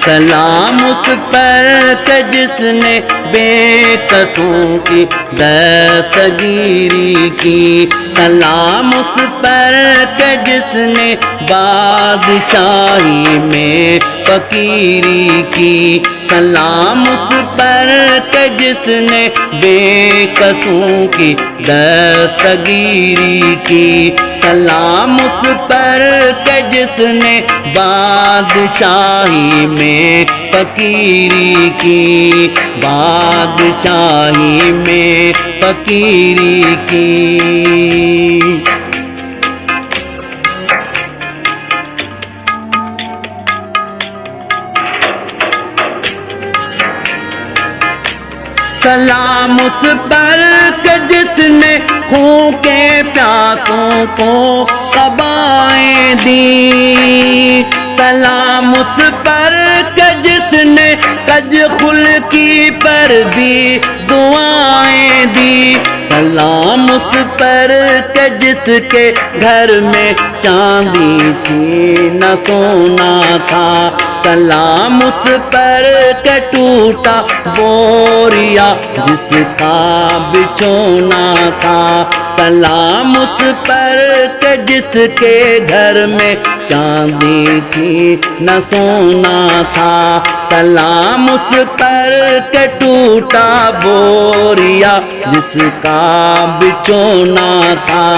سلام اس پر کہ جس نے بے کسوں کی دستگیری کی، سلام اس پر کہ جس نے بادشاہی میں فقیری کی، سلام اس پر کہ جس نے بے کسوں کی دستگیری کی، سلام اس پر کہ جس نے بادشاہی میں فقیری کی، بادشاہی میں فقیری کی۔ سلام اس پر کہ جس نے خون کے پیاسوں کو قبائیں دی، سلام اس پر کہ جس نے کج خلقی پر بھی دعائیں دی، سلام اس پر کہ جس کے گھر میں چاندی تھی نہ سونا تھا، سلام اس پر کہ ٹوٹا بوریا جس کا بچھونا تھا، سلام اس پر کہ جس کے گھر میں چاندی تھی نہ سونا تھا، سلام اس پر کہ ٹوٹا بوریا جس کا بچھونا تھا،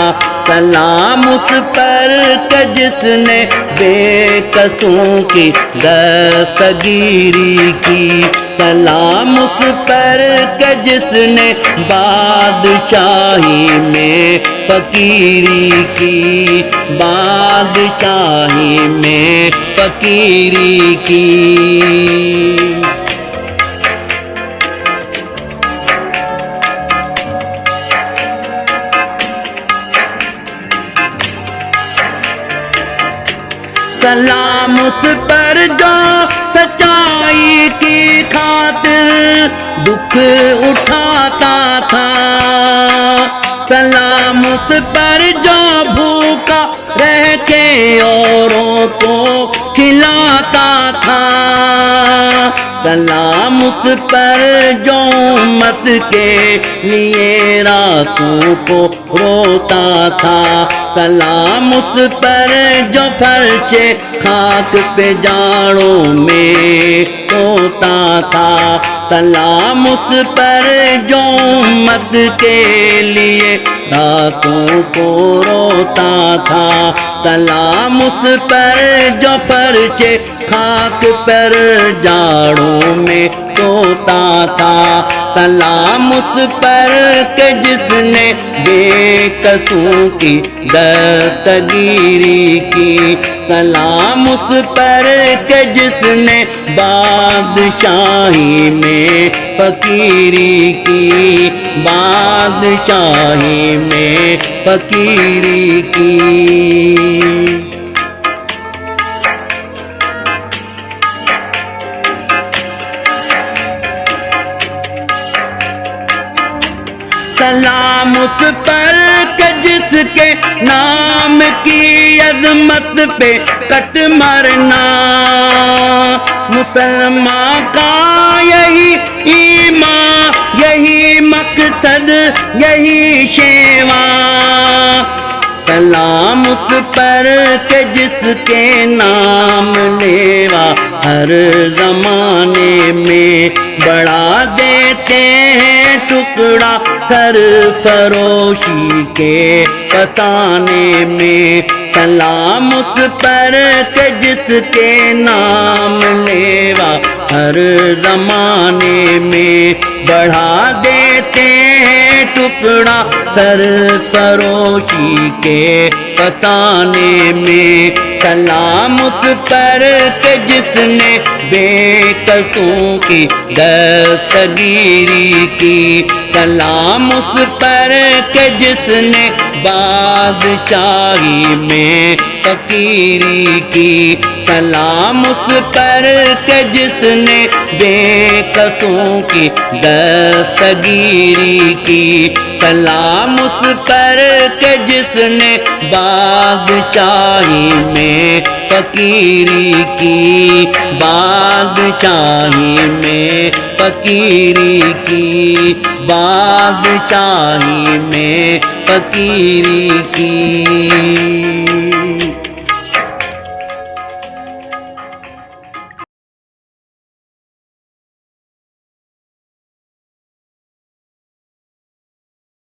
سلام اس پر کہ جس نے بے کسوں کی دستگیری کی، سلام اس پر کہ جس نے بادشاہی میں فقیری کی، بادشاہی میں فقیری کی۔ سلام اس پر جو سچائی کی خاطر دکھ اٹھاتا تھا، سلام اس پر جو بھوکا رہ کے اوروں کو کھلاتا تھا، سلام اس پر جو امت کے لیے راتوں کو روتا تھا، سلام اس پر جو فرش خاک پہ جاڑوں میں سوتا تھا، سلام اس پر جو امت کے لیے راتوں کو روتا تھا، سلام اس پر جو فرش خاک پر جاڑوں میں سوتا تھا، سلام اس پر کہ جس نے بے کسوں کی دستگیری کی، سلام اس پر کہ جس نے بادشاہی میں فقیری کی، بادشاہی میں فقیری کی۔ سلام اس پر کہ جس کے نام کی عظمت پہ کٹ مرنا، مسلمان کا یہی ایمان، یہی مقصد، یہی شیوا، سلام اس پر کہ جس کے نام لیوا ہر زمانے میں بڑھا دیتے ہیں ٹکڑا سرفروشی کے فسانے میں، سلام اس پر کہ جس کے نام لیوا ہر زمانے میں بڑھا دیتے ہیں ٹکڑا سرفروشی کے فسانے میں، سلام اس پر کہ جس نے بے کسوں کی دستگیری کی، سلام اس پر کہ جس نے بادشاہی میں فقیری کی، سلام اس پر کہ جس نے بے کسوں کی دستگیری کی، سلام اس پر کہ جس نے بادشاہی میں فقیری کی، بادشاہی میں فقیری کی، بادشاہی میں فقیری کی۔